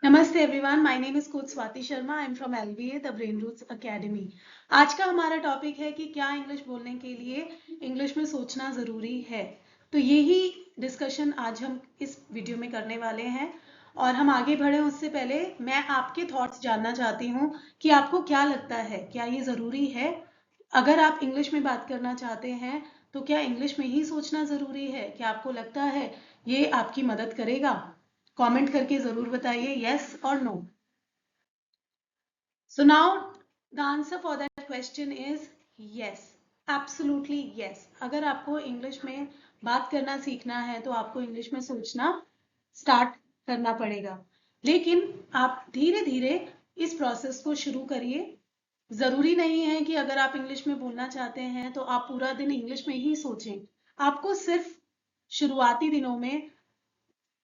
नमस्ते everyone, my name is coach Swati Sharma. I am from LBA the brain roots academy. आज का हमारा topic है कि क्या इंग्लिश बोलने के लिए इंग्लिश में सोचना ज़रूरी है। तो यही डिस्कशन आज हम इस वीडियो में करने वाले हैं। और हम आगे बढ़े उससे पहले मैं आपके थॉट्स जानना चाहती हूँ कि आपको क्या लगता है, क्या ये ज़रूरी है। अगर आप इंग्लिश में बात करना चाहते हैं तो क्या इंग्लिश में ही सोचना ज़रूरी है? क्या आपको लगता है ये आपकी मदद करेगा? कमेंट करके जरूर बताइए yes or no. So now the answer for that question is yes, absolutely yes. अगर आपको इंग्लिश में बात करना सीखना है तो आपको इंग्लिश में सोचना स्टार्ट करना पड़ेगा, लेकिन आप धीरे धीरे इस प्रोसेस को शुरू करिए। जरूरी नहीं है कि अगर आप इंग्लिश में बोलना चाहते हैं तो आप पूरा दिन इंग्लिश में ही सोचें। आपको सिर्फ शुरुआती दिनों में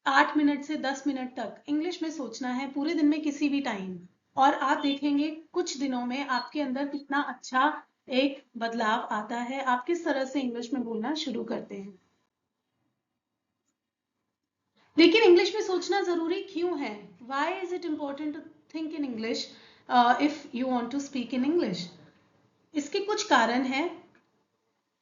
8 मिनट से 10 मिनट तक इंग्लिश में सोचना है, पूरे दिन में किसी भी टाइम। और आप देखेंगे कुछ दिनों में आपके अंदर कितना अच्छा एक बदलाव आता है। आप किस तरह से इंग्लिश में बोलना शुरू करते हैं। लेकिन इंग्लिश में सोचना जरूरी क्यों है? Why is it important to think in English if you want to speak in English? इसके कुछ कारण हैं,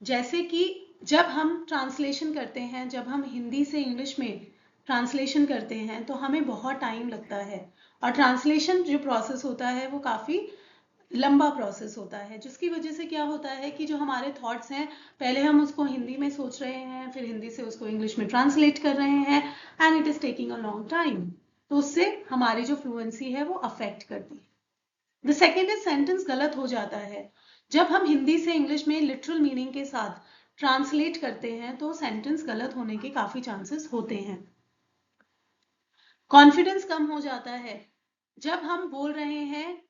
जैसे कि जब हम ट्रांसलेशन करते हैं, जब हम हिंदी से इंग्लिश में ट्रांसलेशन करते हैं तो हमें बहुत टाइम लगता है। और ट्रांसलेशन जो प्रोसेस होता है वो काफ़ी लंबा प्रोसेस होता है, जिसकी वजह से क्या होता है कि जो हमारे थॉट्स हैं, पहले हम उसको हिंदी में सोच रहे हैं, फिर हिंदी से उसको इंग्लिश में ट्रांसलेट कर रहे हैं, and it is taking a long time. तो उससे हमारी जो फ्लुएंसी है वो अफेक्ट करती है। द सेकेंड इज सेंटेंस गलत हो जाता है। जब हम हिंदी से इंग्लिश में लिटरल मीनिंग के साथ ट्रांसलेट करते हैं तो सेंटेंस गलत होने के काफ़ी चांसेस होते हैं। कॉन्फिडेंस कम हो जाता है। जब हम बोल रहे हैं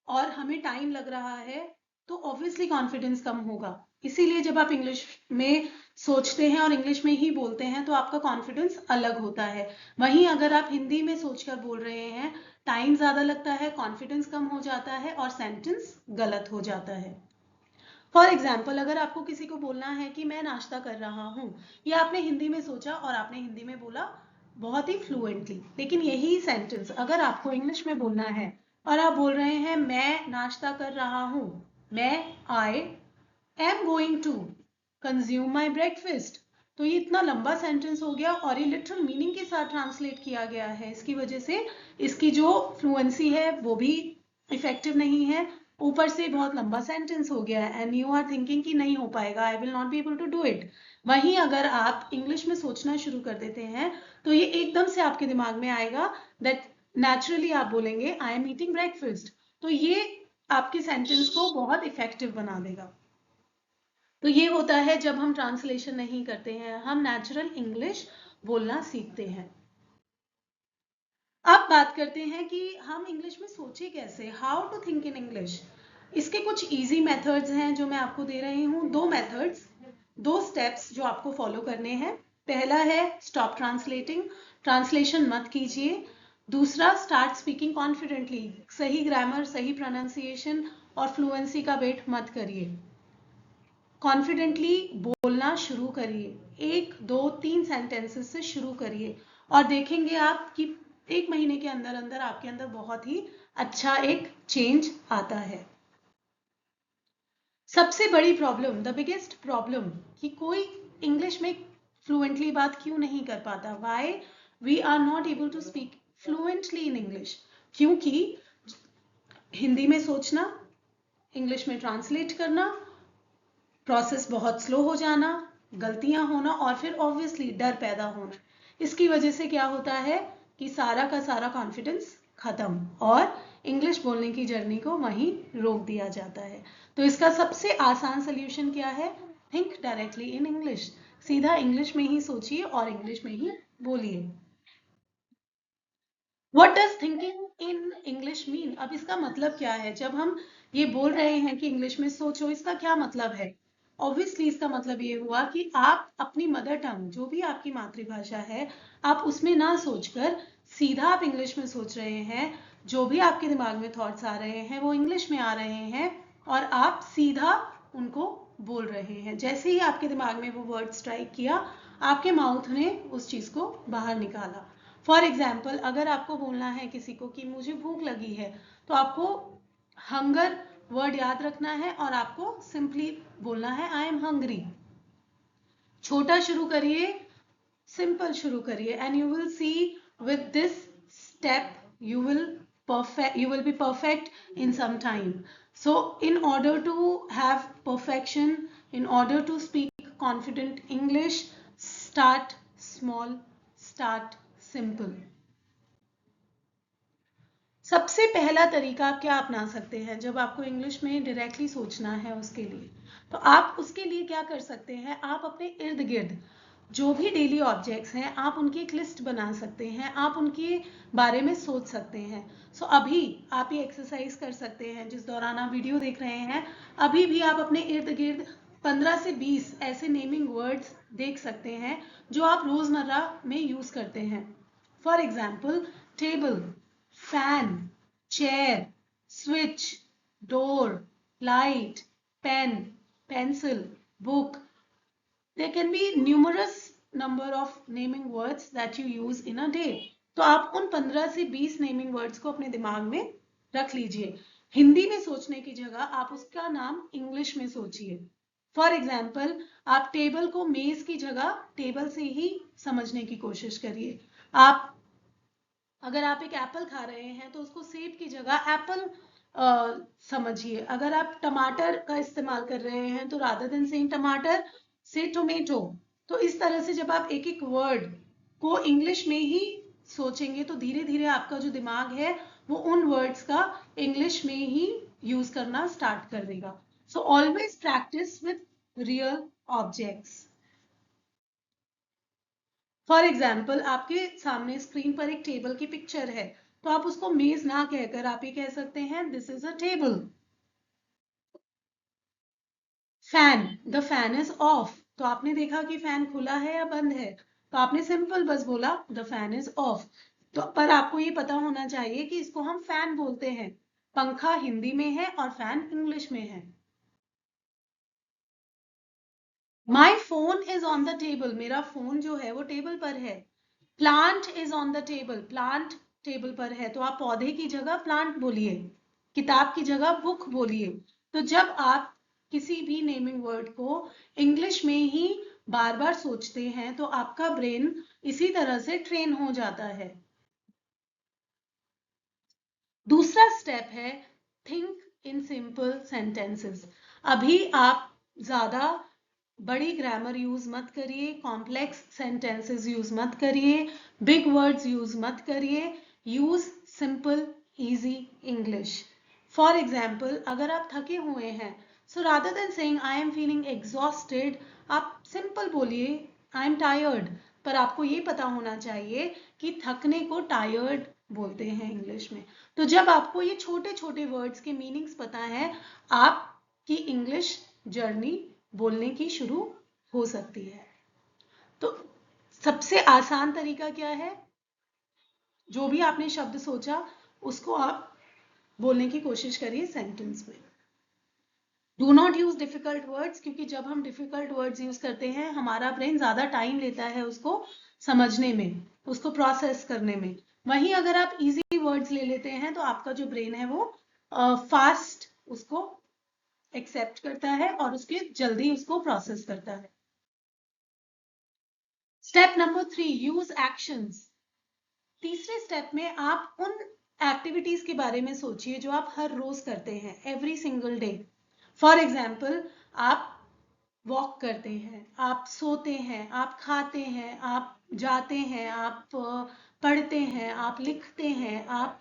और हमें टाइम लग रहा है तो ऑब्वियसली कॉन्फिडेंस कम होगा। इसीलिए जब आप इंग्लिश में सोचते हैं और इंग्लिश में ही बोलते हैं तो आपका कॉन्फिडेंस अलग होता है। वहीं अगर आप हिंदी में सोचकर बोल रहे हैं, टाइम ज़्यादा लगता है, कॉन्फिडेंस कम हो जाता है और सेंटेंस गलत हो जाता है। फॉर एग्जाम्पल, अगर आपको किसी को बोलना है कि मैं नाश्ता कर रहा हूँ, या आपने हिंदी में सोचा और आपने हिंदी में बोला बहुत ही फ्लुएंटली, लेकिन यही सेंटेंस अगर आपको इंग्लिश में बोलना है और आप बोल रहे हैं मैं नाश्ता कर रहा हूँ, I am going to consume my breakfast, तो ये इतना लंबा सेंटेंस हो गया और ये लिटरल मीनिंग के साथ ट्रांसलेट किया गया है। इसकी वजह से इसकी जो फ्लुएंसी है वो भी इफेक्टिव नहीं है, ऊपर से बहुत लंबा सेंटेंस हो गया है एंड यू आर थिंकिंग कि नहीं हो पाएगा, I will not be able to do it. वहीं अगर आप इंग्लिश में सोचना शुरू कर देते हैं तो ये एकदम से आपके दिमाग में आएगा दैट नेचुरली आप बोलेंगे आई एम ईटिंग ब्रेकफास्ट, तो ये आपके सेंटेंस को बहुत इफेक्टिव बना देगा। तो ये होता है जब हम ट्रांसलेशन नहीं करते हैं, हम नेचुरल इंग्लिश बोलना सीखते हैं। अब बात करते हैं कि हम इंग्लिश में सोचे कैसे, how to think in English. इसके कुछ इजी मेथड्स हैं जो मैं आपको दे रही हूँ। दो मेथड्स, दो स्टेप्स जो आपको फॉलो करने हैं। पहला है स्टॉप ट्रांसलेटिंग, ट्रांसलेशन मत कीजिए। दूसरा, स्टार्ट स्पीकिंग कॉन्फिडेंटली, सही ग्रामर, सही प्रोनाउंसिएशन और फ्लुएंसी का वेट मत करिए, कॉन्फिडेंटली बोलना शुरू करिए। 1 2 3 सेंटेंसेस से शुरू करिए और देखेंगे आप कि 1 महीने के अंदर अंदर आपके अंदर बहुत ही अच्छा एक चेंज आता है। सबसे बड़ी प्रॉब्लम, द बिगेस्ट प्रॉब्लम, कि कोई इंग्लिश में फ्लुएंटली बात क्यों नहीं कर पाता, why we are not able to speak fluently in English, क्योंकि हिंदी में सोचना, इंग्लिश में ट्रांसलेट करना, प्रोसेस बहुत स्लो हो जाना, गलतियां होना और फिर ऑब्वियसली डर पैदा होना। इसकी वजह से क्या होता है कि सारा का सारा कॉन्फिडेंस खत्म और इंग्लिश बोलने की जर्नी को वहीं रोक दिया जाता है। तो इसका सबसे आसान सोल्यूशन क्या है? थिंक डायरेक्टली इन इंग्लिश, सीधा इंग्लिश में ही सोचिए और इंग्लिश में ही बोलिए। What does thinking in English mean? अब इसका मतलब क्या है? जब हम ये बोल रहे हैं कि इंग्लिश में सोचो, इसका क्या मतलब है? ऑब्वियसली इसका मतलब ये हुआ कि आप अपनी मदर टंग, जो भी आपकी मातृभाषा है, आप उसमें ना सोचकर सीधा आप इंग्लिश में सोच रहे हैं। जो भी आपके दिमाग में थॉट्स आ रहे हैं वो इंग्लिश में आ रहे हैं और आप सीधा उनको बोल रहे हैं। जैसे ही आपके दिमाग में वो वर्ड स्ट्राइक किया, आपके माउथ ने उस चीज को बाहर निकाला। फॉर एग्जाम्पल, अगर आपको बोलना है किसी को कि मुझे भूख लगी है, तो आपको हंगर वर्ड याद रखना है और आपको सिंपली बोलना है आई एम हंग्री। छोटा शुरू करिए, सिंपल शुरू करिए, and you will see with this step you will be perfect in some time. So in order to have perfection, in order to speak confident English, start small, start simple. सबसे पहला तरीका आप क्या अपना सकते हैं जब आपको इंग्लिश में डायरेक्टली सोचना है उसके लिए? तो आप उसके लिए क्या कर सकते हैं, आप अपने इर्द गिर्द जो भी डेली ऑब्जेक्ट्स हैं आप उनकी एक लिस्ट बना सकते हैं, आप उनके बारे में सोच सकते हैं। सो अभी आप ये एक्सरसाइज कर सकते हैं जिस दौरान आप वीडियो देख रहे हैं, अभी भी आप अपने इर्द गिर्द 15 से 20 ऐसे नेमिंग वर्ड्स देख सकते हैं जो आप रोजमर्रा में यूज करते हैं। For example, table, fan, chair, switch, door, light, pen, pencil, book. There can be numerous number of naming words that you use in a day. तो आप उन 15 से 20 नेमिंग वर्ड्स को अपने दिमाग में रख लीजिए। हिंदी में सोचने की जगह आप उसका नाम इंग्लिश में सोचिए। फॉर एग्जाम्पल, आप टेबल को मेज की जगह टेबल से ही समझने की कोशिश करिए। अगर आप एक एप्पल खा रहे हैं तो उसको सेब की जगह एप्पल समझिए। अगर आप टमाटर का इस्तेमाल कर रहे हैं तो रादर देन सेइंग टमाटर, से टोमेटो। तो इस तरह से जब आप एक एक वर्ड को इंग्लिश में ही सोचेंगे तो धीरे धीरे आपका जो दिमाग है वो उन वर्ड्स का इंग्लिश में ही यूज करना स्टार्ट कर देगा। So always practice with real objects. For example, आपके सामने स्क्रीन पर एक टेबल की पिक्चर है, तो आप उसको मेज ना कहकर आप ये कह सकते हैं this is a table. Fan, the fan is of. तो आपने देखा कि फैन खुला है या बंद है, तो आपने सिंपल बस बोला द फैन इज ऑफ। तो पर आपको ये पता होना चाहिए कि इसको हम फैन बोलते हैं। पंखा हिंदी में है और फैन इंग्लिश में है। My phone is on the table, मेरा फोन जो है वो टेबल पर है। Plant is on the table, plant table पर है। तो आप पौधे की जगह प्लांट बोलिए, किताब की जगह बुक बोलिए। तो जब आप किसी भी नेमिंग वर्ड को इंग्लिश में ही बार बार सोचते हैं तो आपका ब्रेन इसी तरह से ट्रेन हो जाता है। दूसरा स्टेप है थिंक इन सिंपल सेंटेंसेस। अभी आप ज्यादा बड़ी ग्रामर यूज मत करिए, कॉम्प्लेक्स सेंटेंसेस यूज मत करिए, बिग वर्ड्स यूज मत करिए, use simple easy English. For example, अगर आप थके हुए हैं, so rather then saying I am feeling exhausted, आप सिंपल बोलिए आई एम टायर्ड। पर आपको ये पता होना चाहिए कि थकने को टायर्ड बोलते हैं इंग्लिश में। तो जब आपको ये छोटे छोटे वर्ड्स के मीनिंग्स पता है, आपकी इंग्लिश जर्नी बोलने की शुरू हो सकती है। तो सबसे आसान तरीका क्या है, जो भी आपने शब्द सोचा उसको आप बोलने की कोशिश करिए सेंटेंस में। Do not use difficult words, क्योंकि जब हम डिफिकल्ट वर्ड्स यूज करते हैं हमारा ब्रेन ज्यादा टाइम लेता है उसको समझने में, उसको प्रोसेस करने में। वहीं अगर आप इजी वर्ड्स ले लेते हैं तो आपका जो ब्रेन है वो फास्ट उसको एक्सेप्ट करता है और उसके जल्दी उसको प्रोसेस करता है। Step number 3, use actions. तीसरे स्टेप में आप उन एक्टिविटीज के बारे में सोचिए जो आप हर रोज करते हैं, every single day. For example, आप वॉक करते हैं, आप सोते हैं, आप खाते हैं, आप जाते हैं, आप पढ़ते हैं, आप लिखते हैं, आप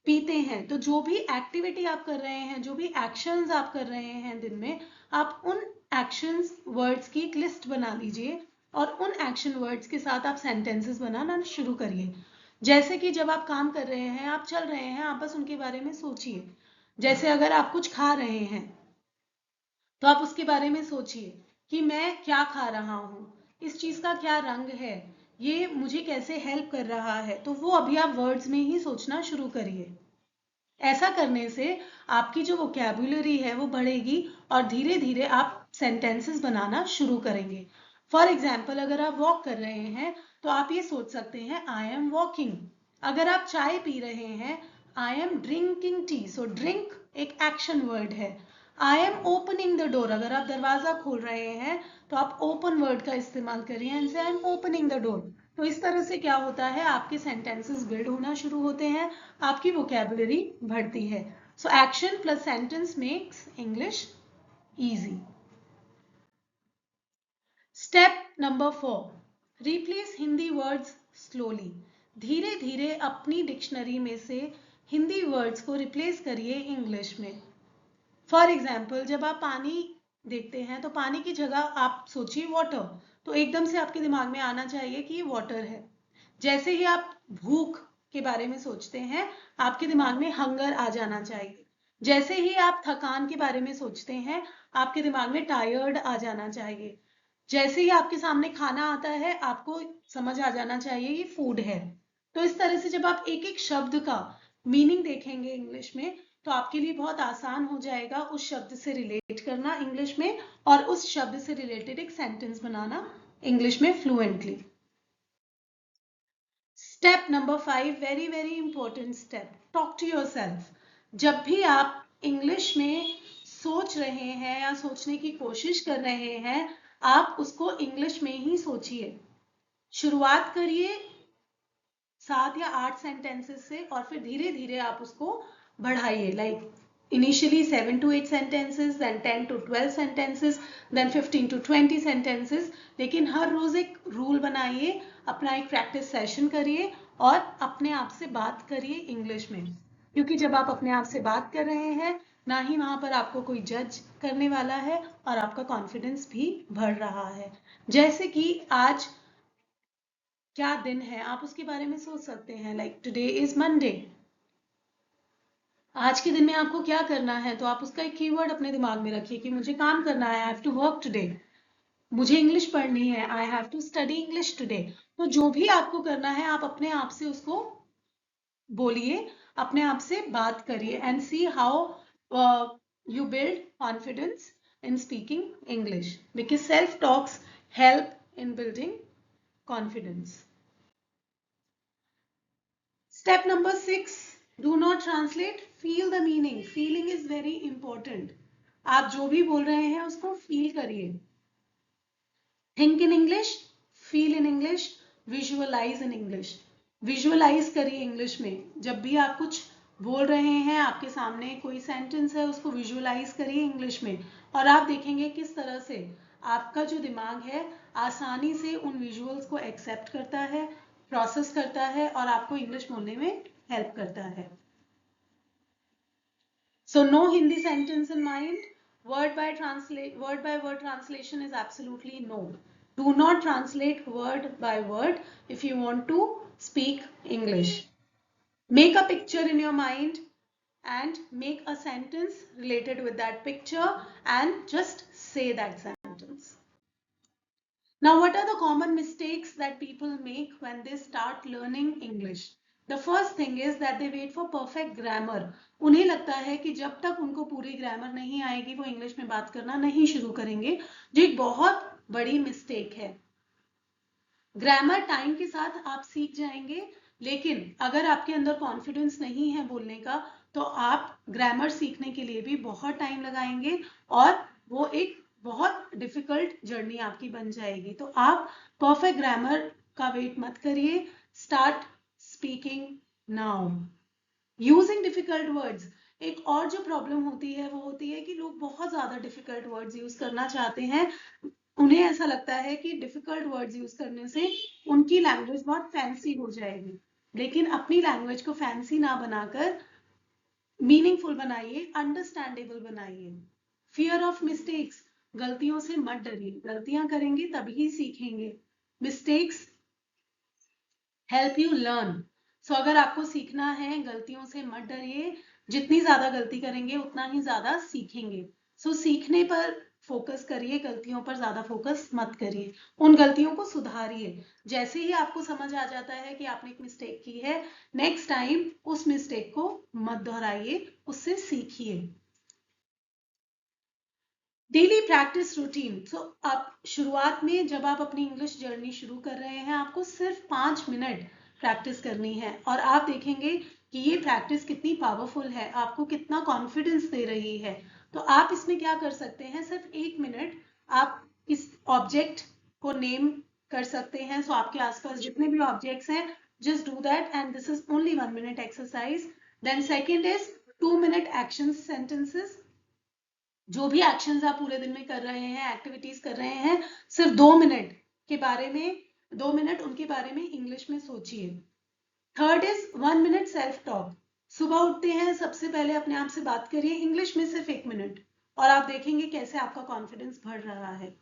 पीते हैं। तो जो भी एक्टिविटी आप कर रहे हैं, जो भी एक्शंस आप कर रहे हैं दिन में, आप उन एक्शंस वर्ड्स की एक लिस्ट बना लीजिए और उन एक्शन वर्ड्स के साथ आप सेंटेंसेस बनाना शुरू करिए। जैसे कि जब आप काम कर रहे हैं, आप चल रहे हैं, आप बस उनके बारे में सोचिए। जैसे अगर आप कुछ खा रहे हैं तो आप उसके बारे में सोचिए कि मैं क्या खा रहा हूँ, इस चीज का क्या रंग है, ये मुझे कैसे हेल्प कर रहा है। तो वो अभी आप वर्ड्स में ही सोचना शुरू करिए। ऐसा करने से आपकी जो वोकैबुलरी है वो बढ़ेगी और धीरे धीरे आप सेंटेंसेस बनाना शुरू करेंगे। फॉर एग्जाम्पल अगर आप वॉक कर रहे हैं तो आप ये सोच सकते हैं आई एम वॉकिंग। अगर आप चाय पी रहे हैं I am drinking tea, so drink एक एक्शन वर्ड है। I am opening the door, अगर आप दरवाजा खोल रहे हैं तो आप ओपन वर्ड का इस्तेमाल करिए एंड से I am opening the door. तो इस तरह से क्या होता है, आपके सेंटेंसेस बिल्ड होना शुरू होते हैं, आपकी वोकेबुलरी बढ़ती है। So action plus sentence makes English easy. Step number 4, replace Hindi words slowly. धीरे धीरे अपनी डिक्शनरी में से हिंदी वर्ड्स को रिप्लेस करिए इंग्लिश में। फॉर एग्जाम्पल जब आप पानी देखते हैं तो पानी की जगह आप सोचिए वाटर, तो एकदम से आपके दिमाग में आना चाहिए कि ये वाटर है। जैसे ही आप भूख के बारे में सोचते हैं आपके दिमाग में हंगर आ जाना चाहिए। जैसे ही आप थकान के बारे में सोचते हैं आपके दिमाग में टायर्ड आ जाना चाहिए। जैसे ही आपके सामने खाना आता है आपको समझ आ जाना चाहिए ये फूड है। तो इस तरह से जब आप एक एक शब्द का मीनिंग देखेंगे इंग्लिश में तो आपके लिए बहुत आसान हो जाएगा उस शब्द से रिलेट करना इंग्लिश में और उस शब्द से रिलेटेड एक सेंटेंस बनाना इंग्लिश में fluently. Step number 5, very very important step, talk to yourself. जब भी आप इंग्लिश में सोच रहे हैं या सोचने की कोशिश कर रहे हैं आप उसको इंग्लिश में ही सोचिए। शुरुआत करिए 7 या 8 सेंटेंसेस से और फिर धीरे धीरे आप उसको बढ़ाइए, like initially 7 to 8 sentences, then 10 to 12 sentences, then 15 to 20 sentences। लेकिन हर रोज एक रूल बनाइए, अपना एक प्रैक्टिस सेशन करिए और अपने आप से बात करिए इंग्लिश में, क्योंकि जब आप अपने आप से बात कर रहे हैं ना ही वहां पर आपको कोई जज करने वाला है और आपका कॉन्फिडेंस भी बढ़ रहा है। जैसे कि आज क्या दिन है आप उसके बारे में सोच सकते हैं, लाइक टुडे इज मंडे। आज के दिन में आपको क्या करना है तो आप उसका एक कीवर्ड अपने दिमाग में रखिए कि मुझे काम करना है, I have to work today. मुझे इंग्लिश पढ़नी है, I have to study English today. तो जो भी आपको करना है आप अपने आप से उसको बोलिए, अपने आप से बात करिए and see how you build confidence in speaking English, because self talks help in building confidence. Step number 6, do not translate, feel the meaning. Feeling is very important. आप जो भी बोल रहे हैं उसको फील करिए। Think in English, feel in English, visualize in English. Visualize करिए English में। जब भी आप कुछ बोल रहे हैं आपके सामने कोई सेंटेंस है उसको विजुअलाइज करिए इंग्लिश में और आप देखेंगे किस तरह से आपका जो दिमाग है आसानी से उन विजुअल्स को एक्सेप्ट करता है, प्रोसेस करता है और आपको इंग्लिश बोलने में हेल्प करता है। So no Hindi sentence in mind. Word by word translation is absolutely no. Do not translate word by word if you want to speak English. Make a picture in your mind and make a sentence related with that picture and just say that sentence. Now, what are the common mistakes that people make when they start learning English? The first thing is that they wait for perfect grammar. उन्हें लगता है कि जब तक उनको पूरी grammar नहीं आएगी वो इंग्लिश में बात करना नहीं शुरू करेंगे, जो एक बहुत बड़ी मिस्टेक है। ग्रामर टाइम के साथ आप सीख जाएंगे, लेकिन अगर आपके अंदर कॉन्फिडेंस नहीं है बोलने का तो आप ग्रामर सीखने के लिए भी बहुत टाइम लगाएंगे और वो एक बहुत डिफिकल्ट जर्नी आपकी बन जाएगी। तो आप परफेक्ट ग्रामर का वेट मत करिए, start speaking now using difficult words. एक और जो प्रॉब्लम होती है वो होती है कि लोग बहुत ज्यादा डिफिकल्ट वर्ड्स यूज करना चाहते हैं। उन्हें ऐसा लगता है कि डिफिकल्ट वर्ड्स यूज करने से उनकी लैंग्वेज बहुत फैंसी हो जाएगी, लेकिन अपनी लैंग्वेज को फैंसी ना बनाकर मीनिंगफुल बनाइए, अंडरस्टैंडेबल बनाइए। फियर ऑफ मिस्टेक्स, गलतियों से मत डरिए, गलतियां करेंगे तभी सीखेंगे। Mistakes help you learn. So अगर आपको सीखना है गलतियों से मत डरिए, जितनी ज्यादा गलती करेंगे उतना ही ज्यादा सीखेंगे। सो सीखने पर फोकस करिए, गलतियों पर ज्यादा फोकस मत करिए, उन गलतियों को सुधारिए। जैसे ही आपको समझ आ जाता है कि आपने एक मिस्टेक की है, नेक्स्ट टाइम उस मिस्टेक को मत दोहराइए, उससे सीखिए। Daily practice routine. सो आप शुरुआत में जब आप अपनी इंग्लिश जर्नी शुरू कर रहे हैं, आपको सिर्फ 5 मिनट प्रैक्टिस करनी है और आप देखेंगे कि ये प्रैक्टिस कितनी पावरफुल है, आपको कितना कॉन्फिडेंस दे रही है। तो आप इसमें क्या कर सकते हैं, सिर्फ 1 मिनट आप इस ऑब्जेक्ट को नेम कर सकते हैं। सो आपके आसपास जितने भी ऑब्जेक्ट्स हैं, just do that, and this is only 1 minute exercise. Then second is 2 minute action sentences. जो भी एक्शंस आप पूरे दिन में कर रहे हैं, एक्टिविटीज कर रहे हैं, सिर्फ 2 मिनट के बारे में 2 मिनट उनके बारे में इंग्लिश में सोचिए। Third is 1 minute self talk. सुबह उठते हैं, सबसे पहले अपने आप से बात करिए इंग्लिश में सिर्फ 1 मिनट और आप देखेंगे कैसे आपका कॉन्फिडेंस बढ़ रहा है।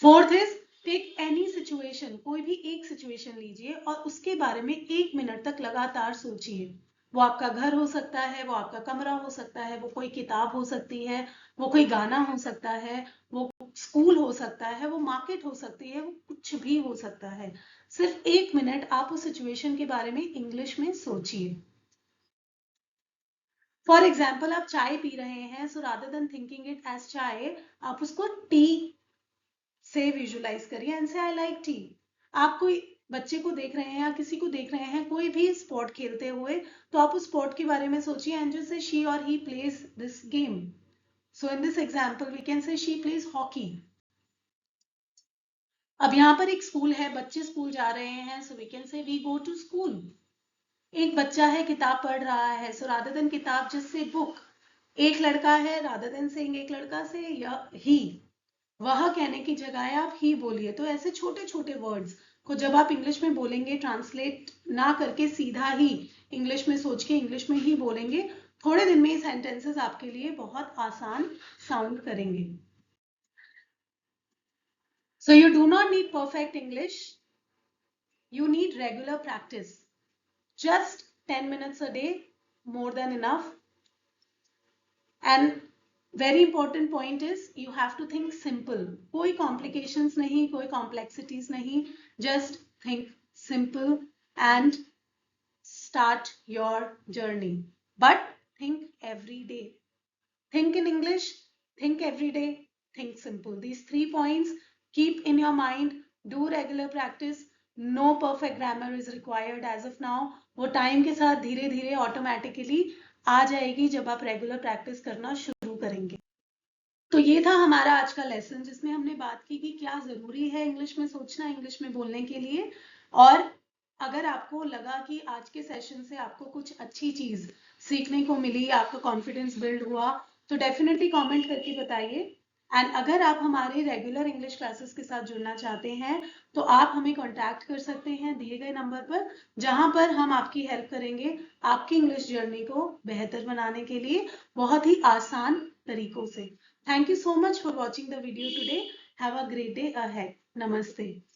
Fourth is take any situation, कोई भी एक सिचुएशन लीजिए और उसके बारे में 1 मिनट तक लगातार सोचिए। वो आपका घर हो सकता है, वो आपका कमरा हो सकता है, वो कोई किताब हो सकती है, वो कोई गाना हो सकता है, वो स्कूल हो सकता है, वो मार्केट हो सकती है, वो कुछ भी हो सकता है। सिर्फ 1 मिनट आप उस सिचुएशन के बारे में इंग्लिश में सोचिए। फॉर एग्जाम्पल, आप चाय पी रहे हैं, so rather than thinking it as chai, आप उसको टी से विजुलाइज करिए एंड से आई लाइक टी। आप कोई बच्चे को देख रहे हैं या किसी को देख रहे हैं कोई भी स्पोर्ट खेलते हुए, तो आप उस स्पोर्ट के बारे में सोचिए एंड जस्ट से शी और he plays this game. So in this example we can say she plays hockey. अब यहाँ पर एक स्कूल है, बच्चे स्कूल जा रहे हैं, so we can say we go to school. एक बच्चा है, किताब पढ़ रहा है, so rather than kitab just say book. एक लड़का है, रादर देन सेइंग एक लड़का से या ही, वह कहने की जगह आप ही बोलिए। तो ऐसे छोटे छोटे वर्ड्स को जब आप इंग्लिश में बोलेंगे, ट्रांसलेट ना करके सीधा ही इंग्लिश में सोच के इंग्लिश में ही बोलेंगे, थोड़े दिन में ये सेंटेंसेस आपके लिए बहुत आसान साउंड करेंगे। So you do not need perfect English, you need regular practice. Just 10 minutes a day, more than enough. And very important point is you have to think simple. कोई complications नहीं, कोई complexities नहीं, just think simple and start your journey. But think every day. Think in English, think every day, think simple. These 3 points keep in your mind, do regular practice. No perfect grammar is required as of now. वो time के साथ धीरे धीरे automatically आ जाएगी जब आप regular practice करना शुरू करेंगे। तो ये था हमारा आज का लेसन, जिसमें हमने बात की कि क्या जरूरी है इंग्लिश में सोचना, इंग्लिश में बोलने के लिए। और अगर आपको लगा कि आज के सेशन से आपको कुछ अच्छी चीज सीखने को मिली, आपका कॉन्फिडेंस बिल्ड हुआ, तो डेफिनेटली कमेंट करके बताइए। एंड अगर आप हमारे रेगुलर इंग्लिश क्लासेस के साथ जुड़ना चाहते हैं, तो आप हमें कांटेक्ट कर सकते हैं दिए गए नंबर पर, जहां पर हम आपकी हेल्प करेंगे आपकी इंग्लिश जर्नी को बेहतर बनाने के लिए बहुत ही आसान तरीकों से। Thank you so much for watching the video today. Have a great day ahead. Namaste.